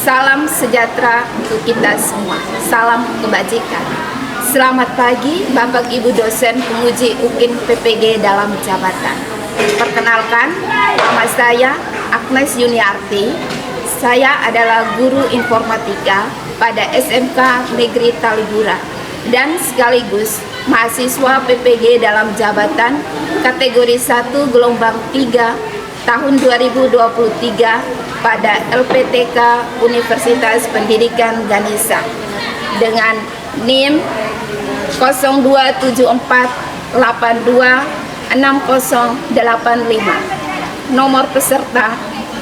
Salam sejahtera untuk kita semua. Salam kebajikan. Selamat pagi Bapak Ibu dosen penguji UKIN PPG dalam jabatan. Perkenalkan, nama saya Agnes Yuniarti. Saya adalah guru informatika pada SMK Negeri Talibura dan sekaligus mahasiswa PPG dalam jabatan kategori 1 gelombang 3 tahun 2023 pada LPTK Universitas Pendidikan Ganesha dengan NIM 0274826085. Nomor peserta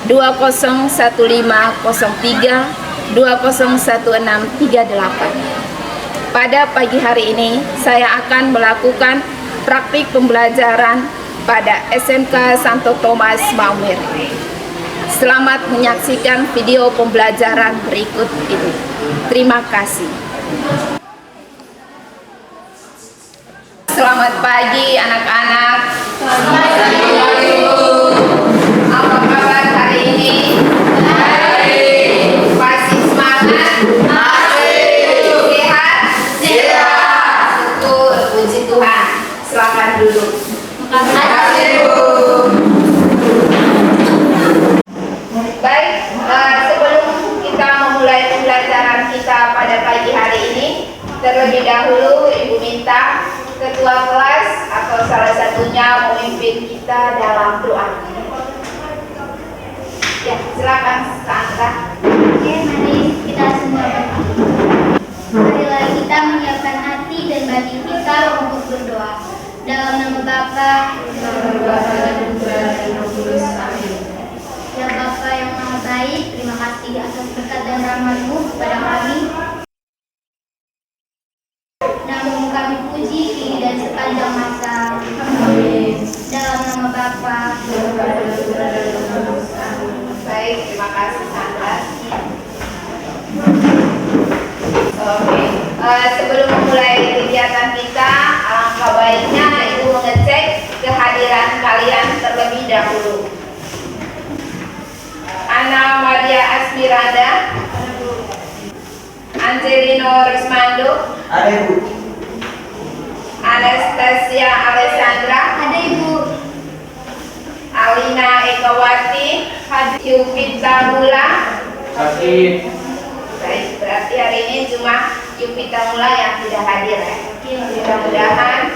201503 201638. Pada pagi hari ini saya akan melakukan praktik pembelajaran pada SMK Santo Thomas Maumere. Selamat menyaksikan video pembelajaran berikut ini. Terima kasih. Selamat pagi anak-anak. Selamat pagi. Apa kabar hari ini? Baik. Masih semangat? Masih. Sehat? Sehat. Syukur, puji Tuhan. Silakan duduk. Terima kasih, Bu. Baik, sebelum kita memulai pembelajaran kita pada pagi hari ini, terlebih dahulu Ibu minta ketua kelas atau salah satunya memimpin kita dalam doa. Ya, silakan Sandra. Oke, mari kita semua berdoa. Marilah kita menyiapkan hati dan batin kita untuk berdoa. Dalam nama Bapa, dan Putra, dan Roh Kudus. Amin. Ya Bapa yang Maha Baik, terima kasih atas berkat dan rahmat-Mu kepada kami. Namamu kami puji kini dan sepanjang masa. Amin. Dalam nama Bapa, dan Putra, dan Roh Kudus. Amin. Baik, terima kasih Sandra. Oke, sebelum memulai kegiatan kita, alangkah baiknya Ibu mengecek kehadiran kalian terlebih dahulu. Ana Maria Asmiranda, Angelino Rismando, Ada Ibu. Anastasia Alessandra, Ada Ibu. Alina Ekawati, Yupita Mula. Sakit. Baik, berarti hari ini cuma Yupita Mula yang tidak hadir ya. Mudah-mudahan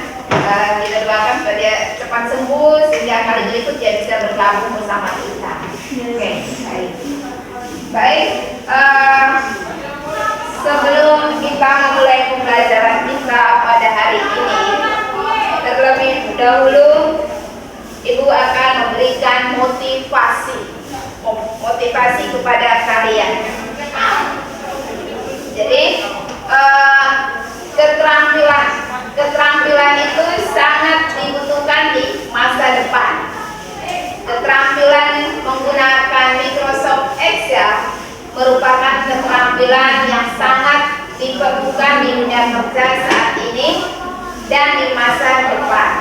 kita doakan supaya dia cepat sembuh sehingga kali berikut dia bisa bergabung bersama kita. Oke, baik. Baik, sebelum kita memulai pembelajaran kita pada hari ini, terlebih dahulu Ibu akan memberikan motivasi kepada kalian. Jadi keterampilan itu sangat dibutuhkan di masa depan. Keterampilan menggunakan Microsoft Excel merupakan keterampilan yang sangat diperlukan di dunia kerja saat ini dan di masa depan.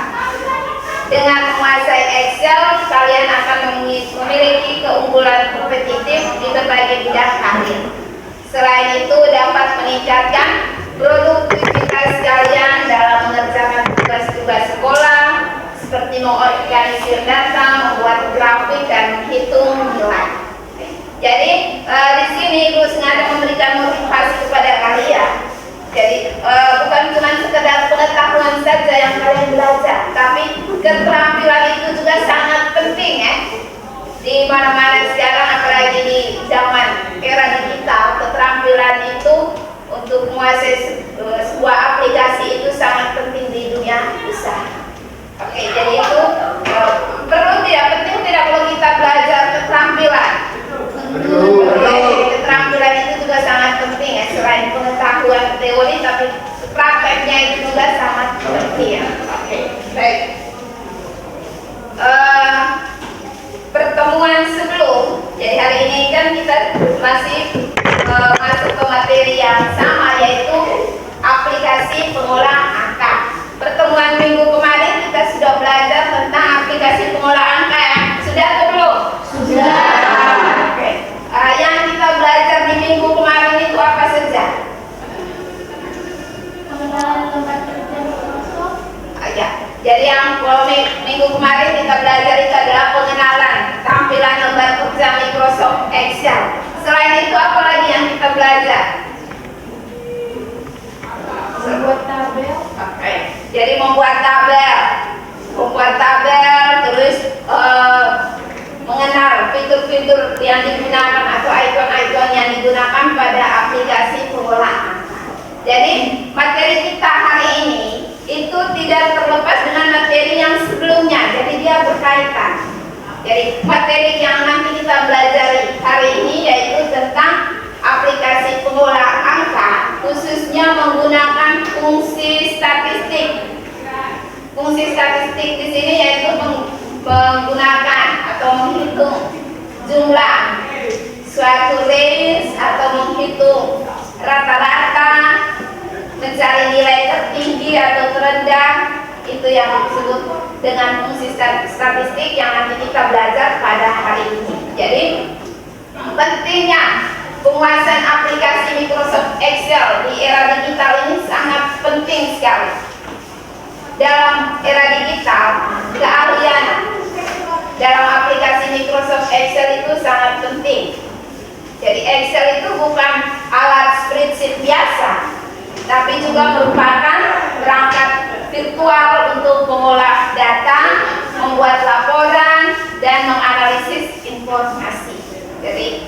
Dengan menguasai Excel, kalian akan memiliki keunggulan kompetitif di berbagai bidang karir. Selain itu dapat meningkatkan produktivitas kalian dalam mengerjakan tugas-tugas sekolah seperti mengorganisir data, membuat grafik dan menghitung nilai. Jadi di sini Ibu sengaja memberikan motivasi kepada kalian. Jadi bukan cuma sekedar pengetahuan saja yang kalian belajar, tapi keterampilan itu juga sangat penting ya. Di mana-mana sekarang, apalagi di zaman era digital, keterampilan itu untuk menguasai sebuah aplikasi itu sangat penting di dunia usaha. Oke, jadi itu perlu tidak penting tidak perlu kita belajar keterampilan. Keterampilan itu juga sangat penting ya, selain pengetahuan teori, tapi prakteknya itu juga sangat penting ya. Oke, baik. Pertemuan sebelum, jadi hari ini kan kita masih masuk ke materi yang sama, yaitu aplikasi pengolahan angka. Pertemuan minggu kemarin kita sudah belajar tentang aplikasi pengolahan angka ya. Sudah atau belum? Sudah. Oke. Yang kita belajar di Excel. Selain itu apa lagi yang kita belajar? Membuat tabel. Oke. Jadi membuat tabel, terus mengenal fitur-fitur yang digunakan atau ikon-ikon yang digunakan pada aplikasi pengolahan. Jadi materi kita hari ini itu tidak terlepas dengan materi yang sebelumnya, jadi dia berkaitan. Jadi materi yang nanti kita belajar hari ini yaitu tentang aplikasi pengolahan angka, khususnya menggunakan fungsi statistik. Fungsi statistik di sini yaitu menggunakan atau menghitung jumlah suatu range atau menghitung rata-rata, mencari nilai tertinggi atau terendah. Itu yang disebut dengan fungsi statistik yang nanti kita belajar pada hari ini. Jadi pentingnya penguasaan aplikasi Microsoft Excel di era digital ini sangat penting sekali. Dalam era digital, keahlian dalam aplikasi Microsoft Excel itu sangat penting. Jadi Excel itu bukan alat spreadsheet biasa, tapi juga merupakan perangkat virtual untuk mengolah data, membuat laporan, dan menganalisis informasi. Jadi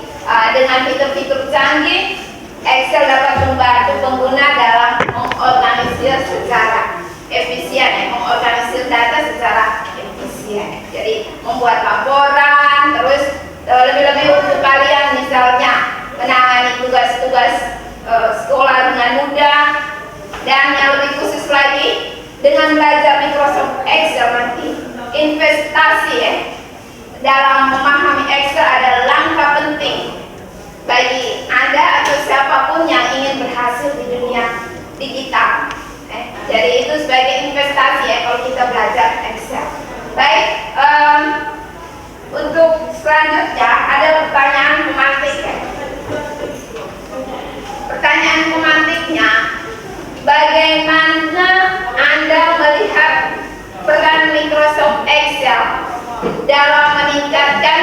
dengan fitur-fitur canggih, Excel dapat membantu pengguna dalam mengorganisir secara efisien, mengorganisir data secara efisien. Jadi membuat laporan, terus lebih-lebih untuk kalian misalnya menangani tugas-tugas sekolah dengan mudah, dan yang lebih khusus lagi dengan belajar Microsoft Excel nanti investasi dalam memahami Excel adalah langkah penting bagi Anda atau siapapun yang ingin berhasil di dunia digital. Jadi itu sebagai investasi kalau kita belajar Excel. Baik, untuk selanjutnya ada pertanyaan pemantik. Pertanyaan pemantiknya, bagaimana Anda melihat peran Microsoft Excel dalam meningkatkan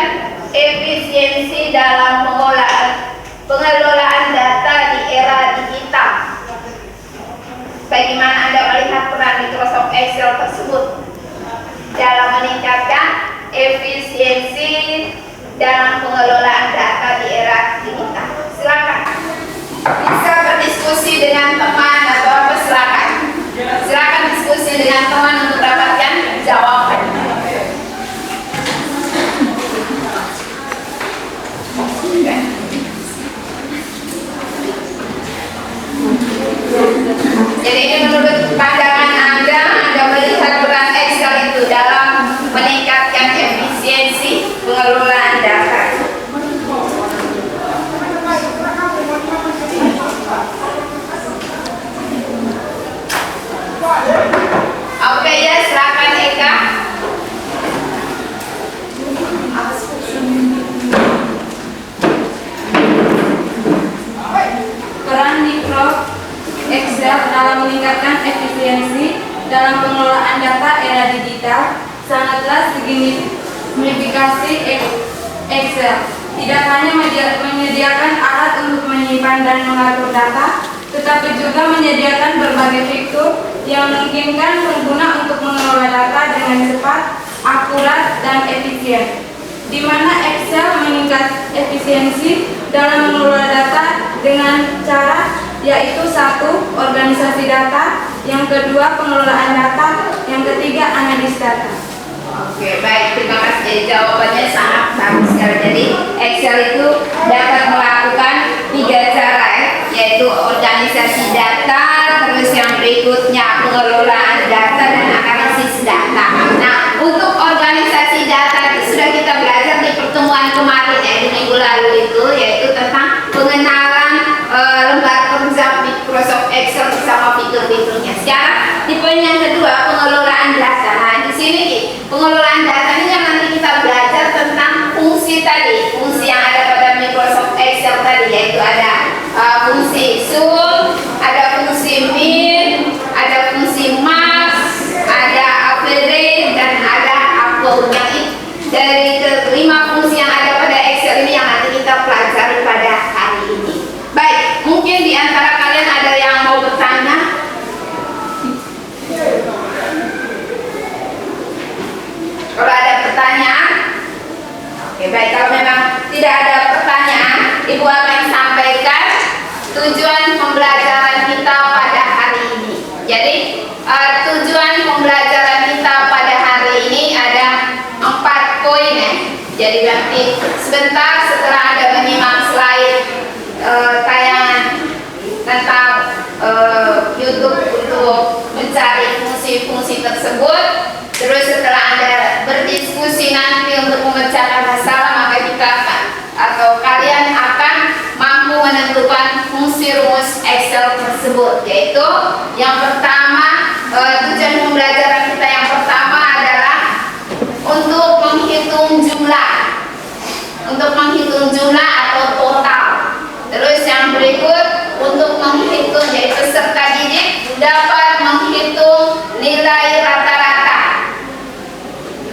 efisiensi dalam pengelolaan data di era digital? Bagaimana Anda melihat peran Microsoft Excel tersebut dalam meningkatkan efisiensi dalam pengelolaan data di era digital? Silakan. Bisa berdiskusi dengan teman atau apa, silakan. Silakan diskusi dengan teman untuk dapatkan jawaban. Jadi ini menurut pandangan Anda melihat peran Excel itu dalam meningkatkan efisiensi pengelolaan data. Oke ya, silakan Eka. Peran Microsoft Excel dalam meningkatkan efisiensi dalam pengelolaan data era digital sangatlah signifikasi. Excel tidak hanya menyediakan alat untuk menyimpan dan mengatur data, tetapi juga menyediakan berbagai fitur yang memungkinkan pengguna untuk mengelola data dengan cepat, akurat, dan efisien. Di mana Excel meningkat efisiensi dalam mengelola data dengan cara yaitu satu, organisasi data, yang kedua, pengelolaan data, yang ketiga, analis data. Oke, baik, terima kasih. Jawabannya sangat bagus sekali. Jadi Excel itu dapat melakukan 3 cara yaitu organisasi data, terus yang berikutnya pengelolaan data dan analisis data. Nah, untuk organisasi data itu sudah kita belajar di pertemuan kemarin di minggu lalu itu, yaitu tentang pengenalan lembar kerja Microsoft Excel bersama fitur-fiturnya. Sekarang di poin yang kedua, pengelolaan data. Nah, di sini pengelolaan data ini yang nanti kita belajar tentang fungsi tadi, fungsi yang ada pada Microsoft Excel tadi, yaitu ada fungsi zoom, ada fungsi min, ada fungsi max, ada average, dan ada upload. Yang dari kelima fungsi yang ada pada Excel ini yang nanti kita pelajari di antara kalian ada yang mau bertanya? Kalau ada pertanyaan, oke baik. Kalau memang tidak ada pertanyaan, Ibu akan sampaikan tujuan pembelajaran kita pada hari ini. Jadi tujuan pembelajaran kita pada hari ini ada 4 poin ya. Jadi nanti sebentar setelah Anda menyimak slide tayangan tentang YouTube untuk mencari fungsi-fungsi tersebut. Terus setelah Anda berdiskusi nanti untuk memecahkan masalah, maka kita akan atau kalian akan mampu menentukan fungsi rumus Excel tersebut. Yaitu yang pertama, tujuan pembelajaran kita yang pertama adalah untuk menghitung jumlah. Untuk menghitung jumlah atau total. Terus yang berikut untuk menghitung, yaitu peserta didik dapat menghitung nilai rata-rata.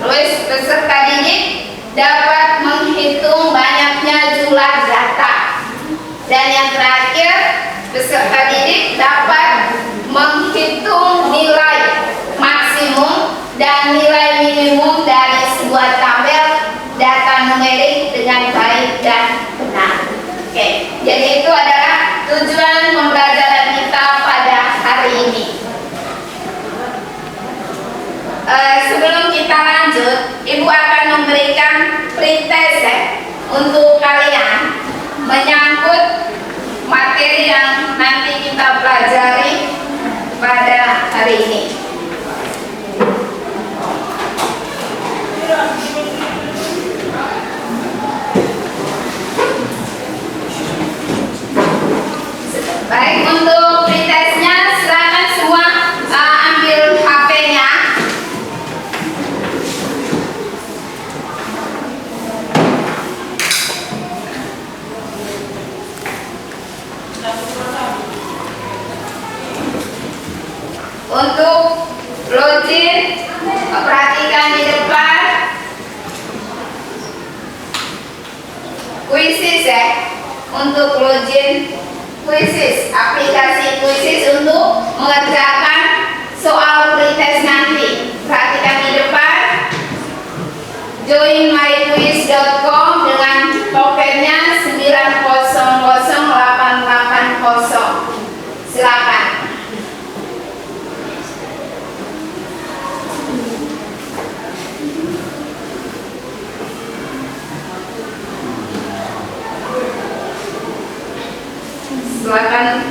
Terus peserta didik dapat menghitung banyaknya jumlah data. Dan yang terakhir, peserta didik dapat menghitung nilai maksimum dan nilai minimum dari sebuah tabel data numerik dengan baik dan benar. Oke, jadi itu adalah tujuan pembelajaran kita pada hari ini. Sebelum kita lanjut, Ibu akan memberikan pretest untuk kalian menyangkut materi yang nanti kita pelajari pada hari ini. Baik, untuk pretestnya silakan semua ambil HP-nya. Untuk login, perhatikan di depan Quizzes ya. Untuk login Quizzes, aplikasi Quizzes untuk mengerjakan soal pretest nanti. Perhatikan di depan joinmyquiz.com dengan tokennya 900880. Silakan. Silakan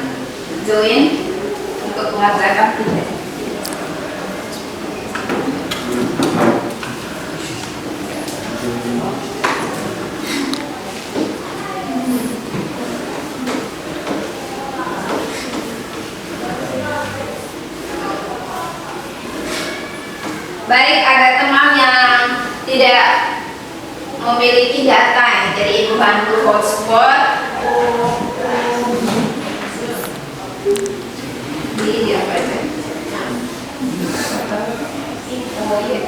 join untuk mengerjakan pretest. Baik, ada teman yang tidak memiliki data ya, jadi Ibu bantu hotspot. Ini apa itu? Oh iya.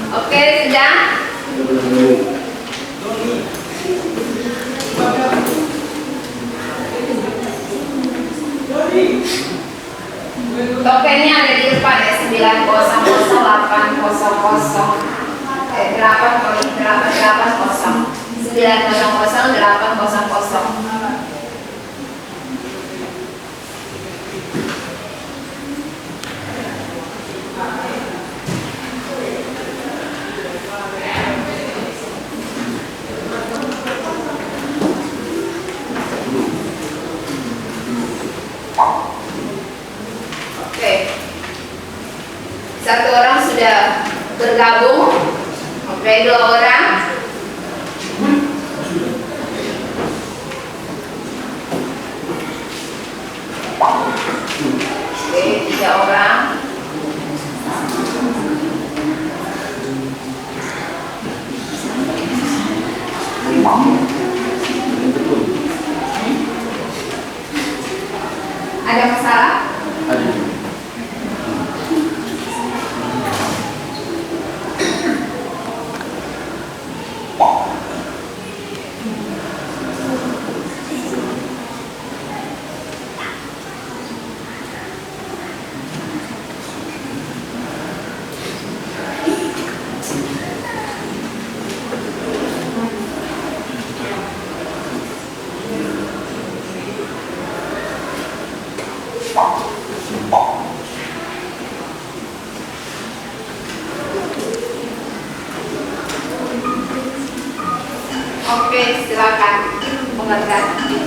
Oke, sudah. Tokennya ada di depan ya, 9000800. Oke, satu orang sudah bergabung. Dari 2 orang. Oke, 3 orang. Ada masalah? Ada. Oke, silakan mengerti.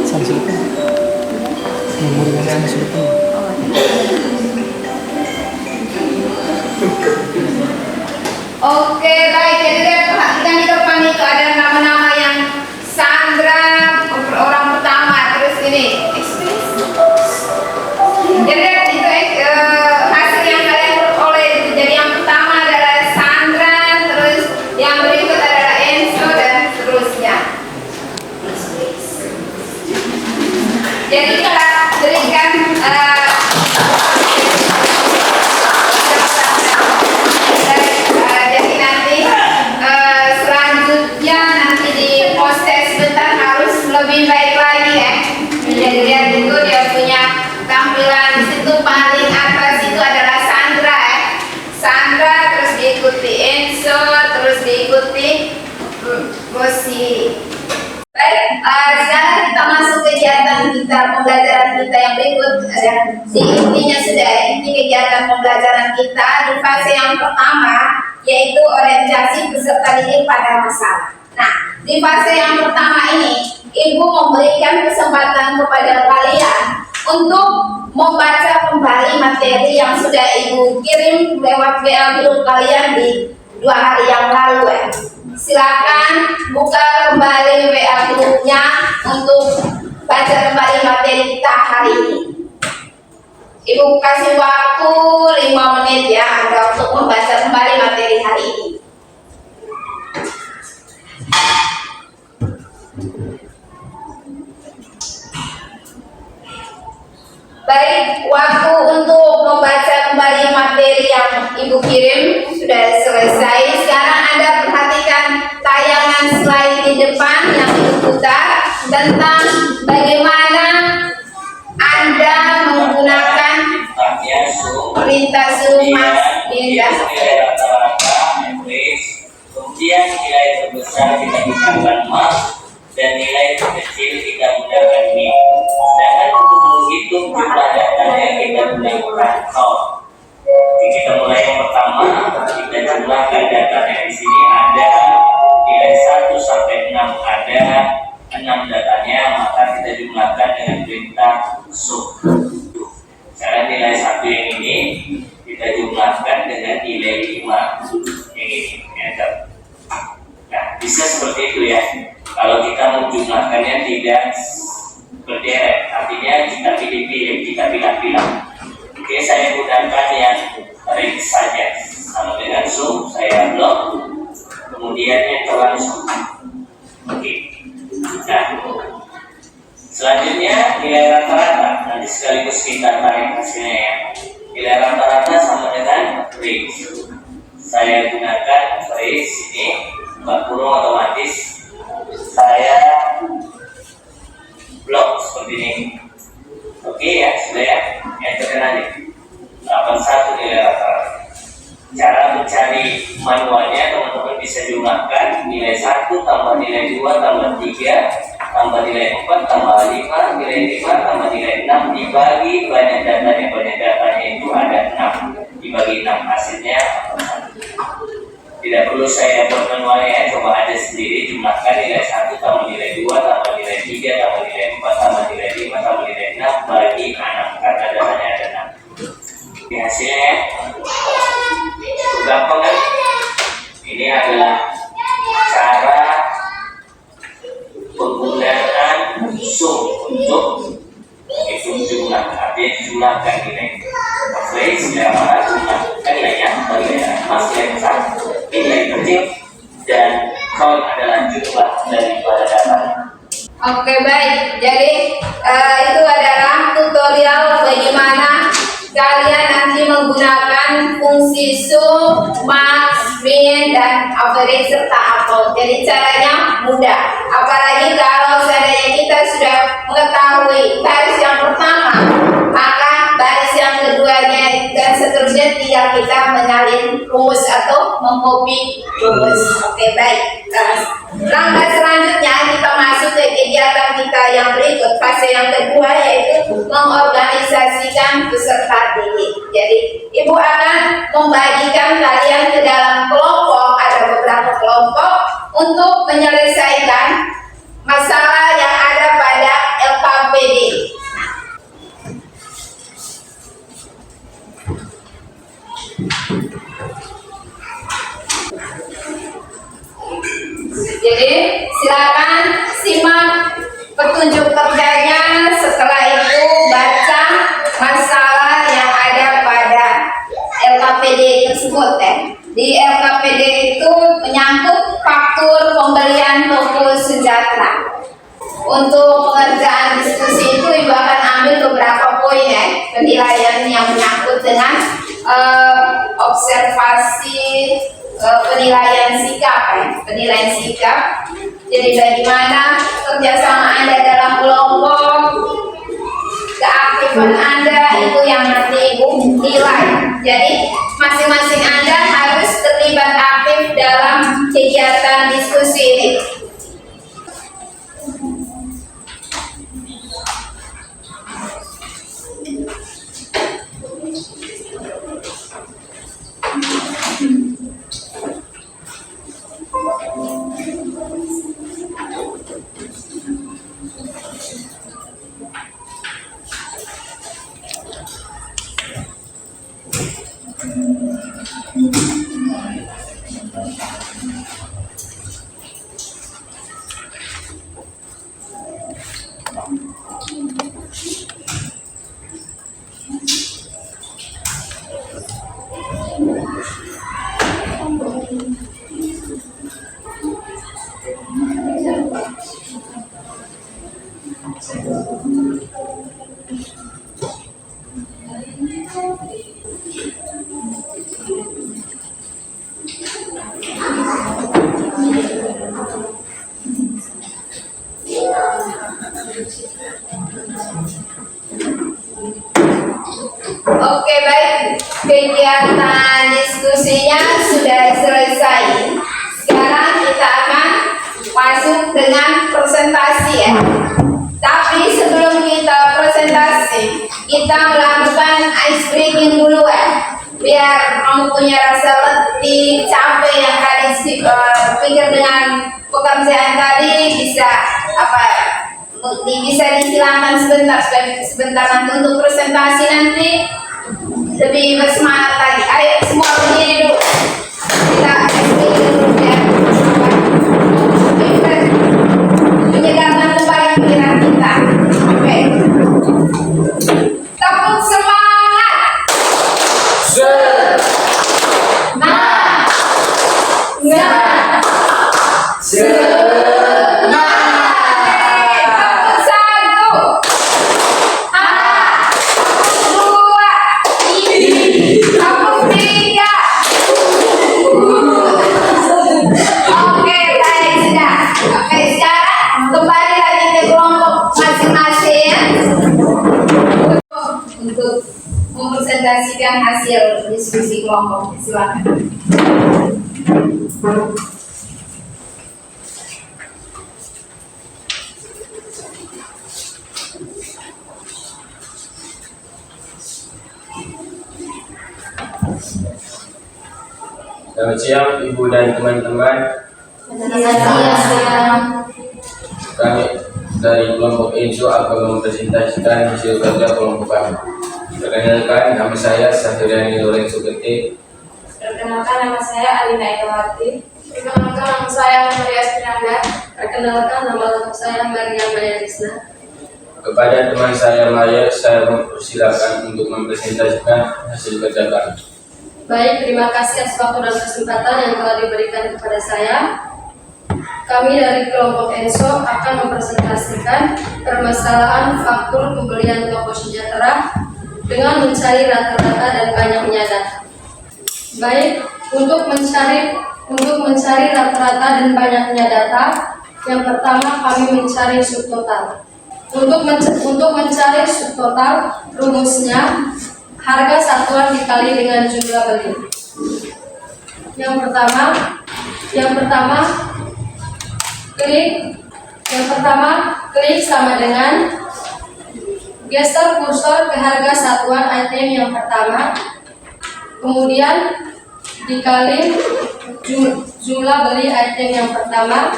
Samsul pun memori yang Samsul pun Oke, baik. Jadi lihat, perhatikan di depan itu ada nama-nama yang Sandra orang pertama, terus ini jadi lihat itu hasil yang kalian peroleh itu. Jadi yang pertama adalah Sandra, terus yang berikut adalah Enzo dan seterusnya. Jadi kita berikan jadi nanti selanjutnya nanti di proses sebentar harus lebih baik lagi ya. Jadi lihat itu dia punya tampilan di situ paling atas itu adalah Sandra ya. Sandra, terus diikuti Enzo, terus diikuti Rosi. Baik, sekarang kita masuk kegiatan kita pembelajaran kita yang berikut. Di intinya sudah inti kegiatan pembelajaran kita di fase yang pertama yaitu orientasi peserta didik pada masalah. Nah, di fase yang pertama ini Ibu memberikan kesempatan kepada kalian untuk membaca kembali materi yang sudah Ibu kirim lewat WA grup kalian di 2 hari yang lalu ya. Silakan buka kembali WA grupnya untuk baca kembali materi kita hari ini. Ibu kasih waktu 5 menit ya Anda untuk membaca kembali materi hari ini. Baik, waktu untuk membaca kembali materi yang Ibu kirim sudah selesai. Sekarang Anda perhatikan tayangan slide di depan yang Ibu putar tentang bagaimana Anda menggunakan perintah Zoom di kemudian nilai terbesar kita gunakan mas dan nilai terkecil kita gunakan min. Sedangkan untuk menghitung jumlah datanya kita gunakan nol. Jadi kita mulai yang pertama dimulakan dengan perintah sum. Sekarang nilai 1 yang ini kita jumlahkan dengan nilai 5 yang ini. Enter. Nah, bisa seperti itu ya. Kalau kita menjumlahkannya tidak berderet, artinya kita pilih-pilih, kita pilah-pilah. Oke, saya gunakan yang ring saja, sama dengan sum, saya blok, kemudian yang terlangsung. Oke. Nah, selanjutnya nilai rata-rata, nanti sekaligus kita tarik hasilnya ya. Nilai rata-rata sama dengan range. Saya gunakan range ini, Mbak Purung otomatis saya blok seperti ini. Oke ya, sudah ya. Yang terkena nih 81 nilai rata-rata. Cara mencari manualnya teman-teman bisa jumlahkan nilai 1 tambah nilai 2 tambah 3 tambah nilai 4 tambah 5 nilai 5 tambah nilai 6 dibagi banyak datanya itu ada 6 dibagi 6 hasilnya tidak perlu saya buat manualnya, coba aja sendiri jumlahkan nilai 1 tambah nilai 2 tambah nilai 3 tambah nilai 4 tambah nilai 5 tambah nilai 6 bagi 6 karena datanya ada 6. Ini hasilnya ya. Gampang kan? Ini adalah cara penggunaan sum untuk menghitung jumlah, artinya jumlahkan nilai. Oke, sekarang jumlahkan nilainya bagi hasil yang besar, nilai kecil, dan count adalah jumlah daripada datanya. Oke, baik. Jadi itu adalah tutorial bagaimana kalian nanti menggunakan fungsi sum, max, min, dan average serta apple. Jadi caranya mudah. Apalagi kalau seandainya kita sudah mengetahui baris yang pertama, maka baris yang keduanya dan seterusnya tinggal kita menyalin rumus atau mengcopy rumus. Oke, baik. Langkah selanjutnya kita masuk ke kegiatan kita yang berikut, fase yang kedua, yaitu mengorganisasikan peserta didik. Jadi ibu akan membagikan kalian ke dalam kelompok, ada beberapa kelompok untuk menyelesaikan masalah yang ada pada LKPD. Jadi silakan simak petunjuk kerjanya, setelah itu baca masalah yang ada pada LKPD tersebut ya. Di LKPD itu menyangkut faktur pembelian toko sejahtera. Untuk pengerjaan diskusi itu ibu akan ambil beberapa poin ya, penilaian yang menyangkut dengan observasi penilaian sikap ya. Penilaian sikap. Jadi bagaimana kerjasama Anda dalam kelompok, keaktifan Anda itu yang nanti ibu nilai. Jadi masing-masing Anda harus terlibat aktif dalam kegiatan diskusi ini. Oke, baik. Kegiatan diskusinya sudah selesai. Sekarang kita akan masuk dengan presentasi ya. Tapi sebelum kita presentasi, kita melakukan ice breaking dulu ya. Biar kamu punya rasa letih, capek yang tadi pikir dengan pekerjaan tadi bisa Bisa disilakan sebentar nanti untuk presentasi nanti lebih bersemangat lagi. Ayo semua berdiri dulu. Kita dulu ya. Menyegarkan kembali pikiran kita. Oke. Tepuk semangat. Untuk mempresentasikan hasil diskusi kelompok, silakan. Selamat siang Ibu dan teman-teman. Kami dari kelompok ENSO akan mempresentasikan hasil kerja kelompok kami. Perkenalkan, nama saya Satriani Lorenzo Gete. Perkenalkan, nama saya Alina Edawati. Perkenalkan, nama saya Maria Spinanda. Perkenalkan, nama lengkap saya Maria Maya Risna. Kepada teman saya Maya, saya mempersilakan untuk mempresentasikan hasil kerja kami. Baik, terima kasih atas waktu dan kesempatan yang telah diberikan kepada saya. Kami dari kelompok ENSO akan mempresentasikan permasalahan faktur pembelian toko sejahtera dengan mencari rata-rata dan banyaknya data. Baik, untuk mencari rata-rata dan banyaknya data, yang pertama kami mencari subtotal. Untuk mencari subtotal, rumusnya harga satuan dikali dengan jumlah beli. Yang pertama klik sama dengan geser kursor ke harga satuan item yang pertama, kemudian dikali jumlah beli item yang pertama,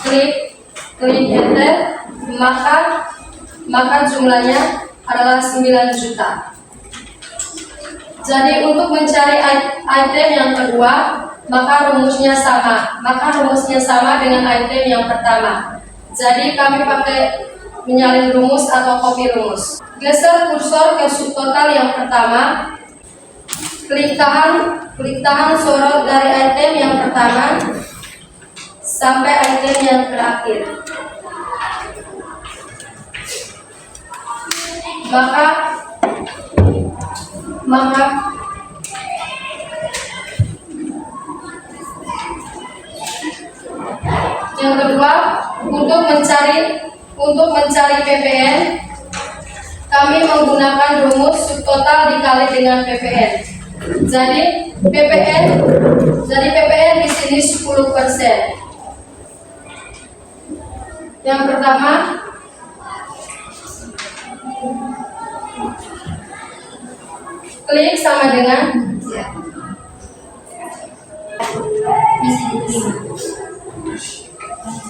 klik enter, maka jumlahnya adalah 9 juta. Jadi untuk mencari item yang kedua, maka rumusnya sama dengan item yang pertama. Jadi kami pakai menyalin rumus atau copy rumus. Geser kursor ke subtotal yang pertama, klik tahan sorot dari item yang pertama sampai item yang terakhir. Maka yang kedua, untuk mencari PPN, kami menggunakan rumus subtotal dikali dengan PPN. Jadi PPN di sini 10%. Yang pertama, klik sama dengan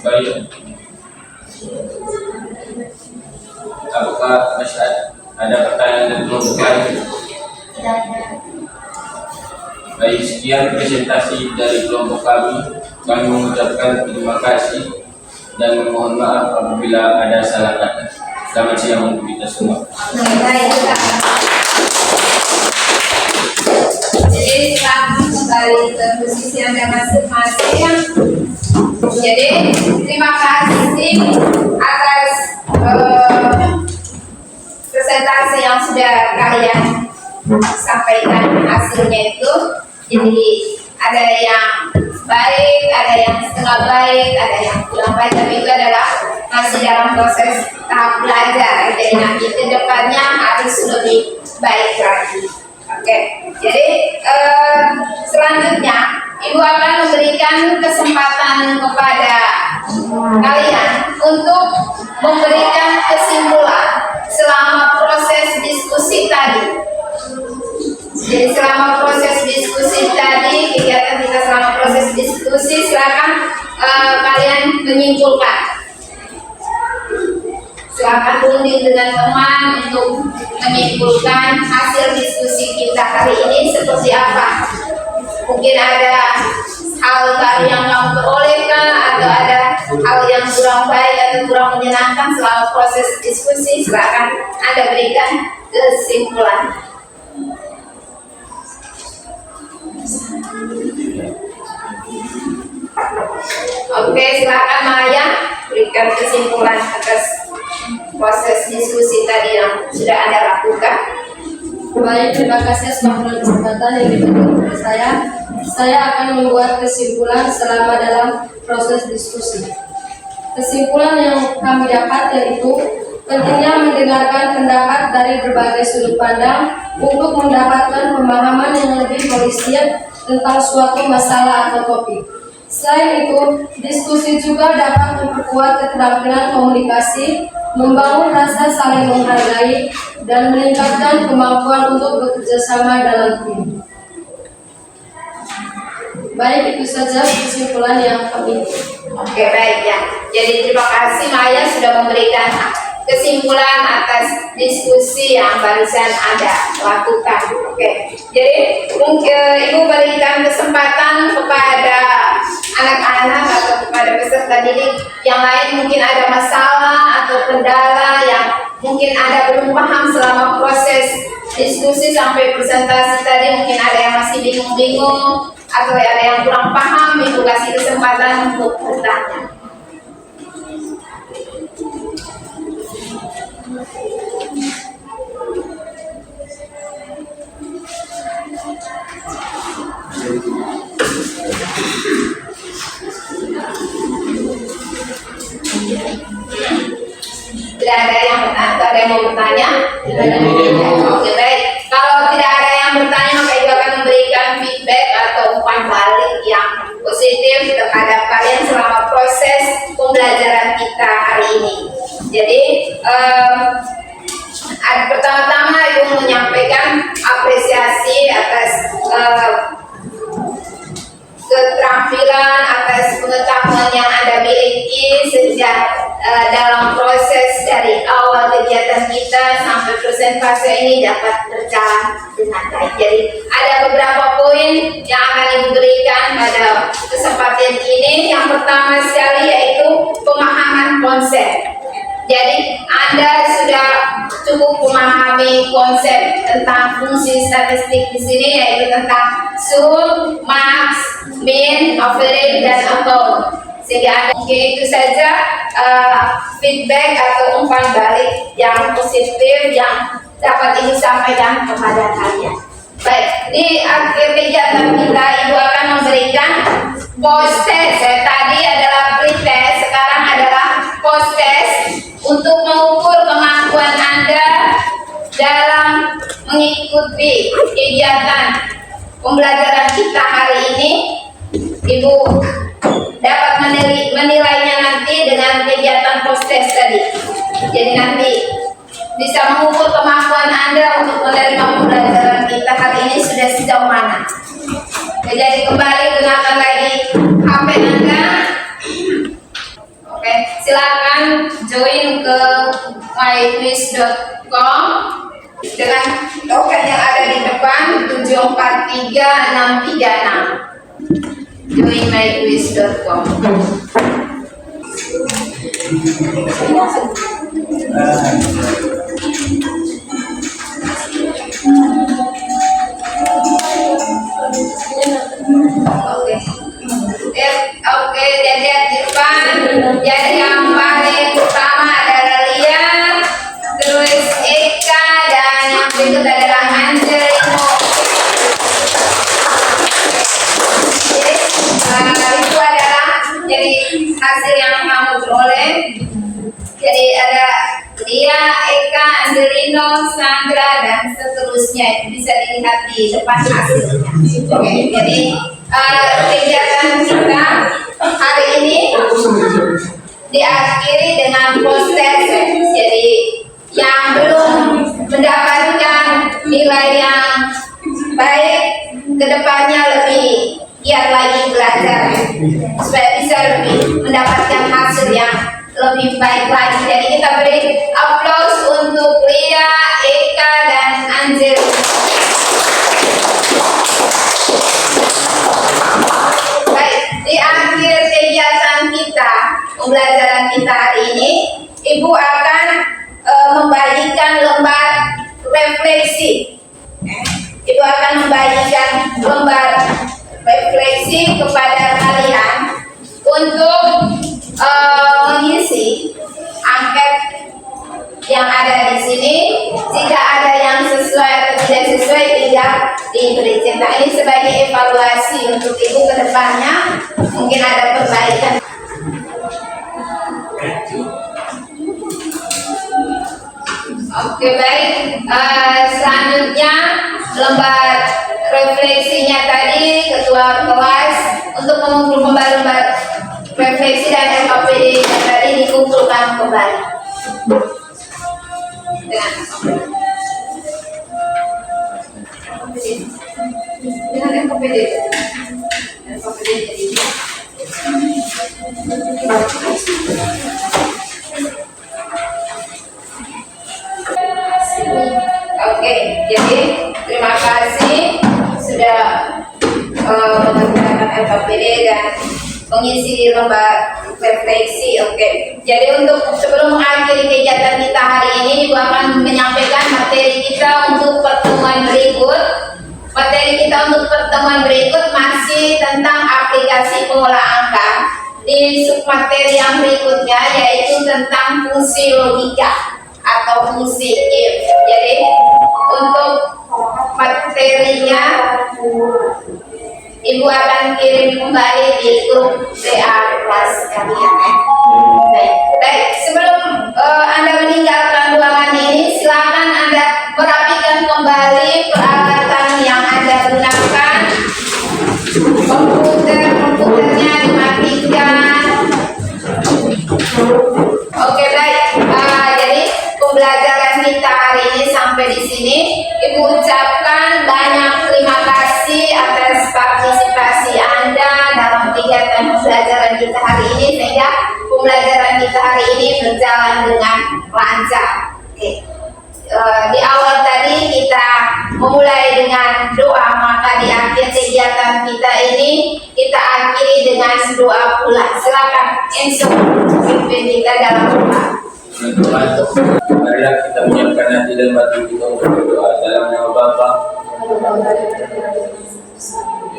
Baik. Apakah masih ada pertanyaan dari kelompok lain? Baik, sekian presentasi dari kelompok kami. Kami mengucapkan terima kasih dan memohon maaf apabila ada salah kata. Selamat siang untuk kita semua. Jadi selamat kembali ke posisi Anda masing-masing. Jadi terima kasih atas presentasi yang sudah kalian sampaikan hasilnya itu. Jadi ada yang baik, ada yang setengah baik, ada yang kurang baik, tapi itu adalah masih dalam proses tahap belajar. Jadi nanti ke depannya harus lebih baik lagi. Oke, jadi selanjutnya Ibu akan memberikan kesempatan kepada kalian untuk memberikan kesimpulan selama proses diskusi tadi. Jadi selama proses diskusi tadi, kegiatan kita selama proses diskusi, silakan kalian menyimpulkan. silakan runding dengan teman untuk menyimpulkan hasil diskusi kita hari ini seperti apa. Mungkin ada hal baru yang kamu perolehkan atau ada hal yang kurang baik atau kurang menyenangkan selama proses diskusi, silakan Anda berikan kesimpulan. Oke, silakan Maya berikan kesimpulan atas proses diskusi tadi yang sudah Anda lakukan. Baik, terima kasih atas kesempatan yang diberikan kepada saya. Saya akan membuat kesimpulan selama dalam proses diskusi. Kesimpulan yang kami dapat yaitu pentingnya mendengarkan pendapat dari berbagai sudut pandang untuk mendapatkan pemahaman yang lebih holistik tentang suatu masalah atau topik. Selain itu, diskusi juga dapat memperkuat keterampilan komunikasi, membangun rasa saling menghargai, dan meningkatkan kemampuan untuk bekerja sama dalam tim. Baik, itu saja kesimpulan yang kami. Oke, baik ya. Jadi terima kasih Maya sudah memberikan kesimpulan atas diskusi yang barusan Anda lakukan. Oke, jadi mungkin Ibu berikan kesempatan kepada anak-anak atau kepada peserta didik yang lain, mungkin ada masalah atau kendala yang mungkin Anda belum paham selama proses diskusi sampai presentasi tadi. Mungkin ada yang masih bingung-bingung atau ada yang kurang paham, Ibu kasih kesempatan untuk bertanya. Tidak ada yang bertanya, ada yang mau bertanya? Oke, baik. Kalau tidak ada yang bertanya, maka Ibu akan memberikan feedback atau umpan balik yang positif terhadap kalian selama proses pembelajaran kita hari ini. Jadi, pertama-tama Ibu menyampaikan apresiasi atas keterampilan, atas pengetahuan yang Anda miliki sejak dalam proses dari awal kegiatan kita sampai presentasi ini dapat berjalan dengan baik. Jadi ada beberapa poin yang akan Ibu berikan pada kesempatan ini. Yang pertama sekali yaitu pemahaman konsep. Jadi Anda sudah cukup memahami konsep tentang fungsi statistik di sini, yaitu tentang sum, max, mean, average, dan account. Sehingga mungkin itu saja feedback atau umpan balik yang positif yang dapat Ibu sampaikan kepada kalian. Baik, di akhir kegiatan kita Ibu akan memberikan post test. Tadi adalah pre-test, sekarang adalah post test untuk mengukur kemampuan Anda dalam mengikuti kegiatan pembelajaran kita hari ini. Ibu dapat menilainya nanti dengan kegiatan post test tadi. Jadi nanti bisa mengukur kemampuan Anda untuk menerima pembelajaran kita hari ini sudah sejauh mana. Jadi kembali gunakan lagi HP Anda. Oke, silakan join ke myquiz.com dengan token yang ada di depan 743636. Join myquiz.com. Oke, jadi di depan. Jadi yang paling pertama adalah Lia, terus Eka, dan yang berikut adalah Angelino. Itu adalah jadi hasil yang kamu peroleh. Jadi ada Lia, Eka, Angelino, Sandra, dan seterusnya. Itu bisa dilihat di depan hasilnya. Oke, jadi kegiatan kita hari ini diakhiri dengan post test. Jadi yang belum mendapatkan nilai yang baik, kedepannya lebih giat lagi belajar supaya bisa lebih mendapatkan hasil yang lebih baik lagi. Jadi kita beri aplaus untuk Lia, Eka, dan Anjel. Baik, di akhir kegiatan kita, pembelajaran kita hari ini, Ibu akan membagikan lembar refleksi. Ibu akan membagikan lembar refleksi kepada kalian untuk mengisi angket yang ada di sini. Jika ada yang sesuai atau tidak sesuai, tidak diberi cinta. Ini sebagai evaluasi untuk Ibu ke depannya. Mungkin ada perbaikan. Oke, baik. Selanjutnya lembar refleksinya tadi ketua kelas untuk mengumpul lembar refleksi dan LKPD yang tadi dikumpulkan kembali. Dengan LKPD. Oke, jadi terima kasih sudah menggunakan LKPD dan mengisi lembar refleksi. Oke, jadi untuk sebelum mengakhiri kegiatan kita hari ini, Ibu akan menyampaikan materi kita untuk pertemuan berikut. Materi kita untuk pertemuan berikut masih tentang aplikasi pengolah angka di submateri yang berikutnya, yaitu tentang fungsi logika atau fungsi if. Jadi untuk materinya Ibu akan kirim kembali di grup WA kelas kalian. Baik. Sebelum Anda meninggalkan ruangan ini, silakan Anda merapikan kembali peralatan yang Anda gunakan. Komputernya dimatikan. Oke, baik. Jadi pembelajaran kita hari ini sampai di sini. Ibu ucapkan banyak terima kasih atas partisipasi Anda dalam kegiatan pembelajaran kita hari ini, sehingga pembelajaran kita hari ini berjalan dengan lancar. Oke. Di awal tadi kita memulai dengan doa, maka di akhir kegiatan kita ini kita akhiri dengan doa pula. Silakan Enso pimpin kita dalam doa. Marilah kita menyiapkan hati dan batin kita untuk berdoa. Dalam nama Bapa,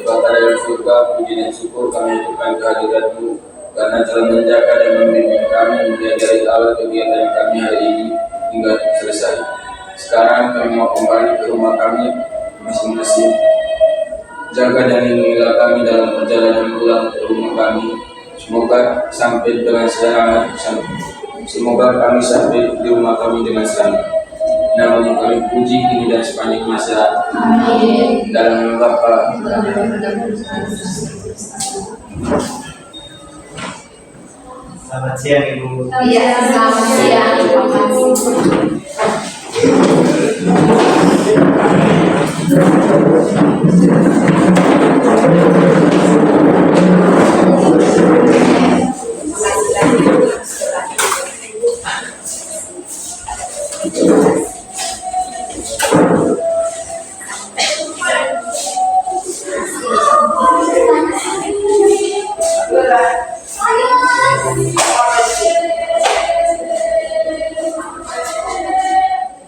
Bapa dalam surga, puji dan syukur kami aturkan kehadirat-Mu karena telah menjaga dan membimbing kami mulai dari awal kegiatan kami hari ini hingga selesai. Sekarang kami mau kembali ke rumah kami masing-masing. Jaga dan lindungilah kami dalam perjalanan pulang ke rumah kami. Semoga sampai dengan selamat. Semoga kami sampai di rumah kami dengan selamat. Nama-Mu kami puji kini dan sepanjang masa. Amin. Dalam nama Bapa. Selamat siang Ibu. Iya, selamat siang. Terima kasih.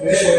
Yes.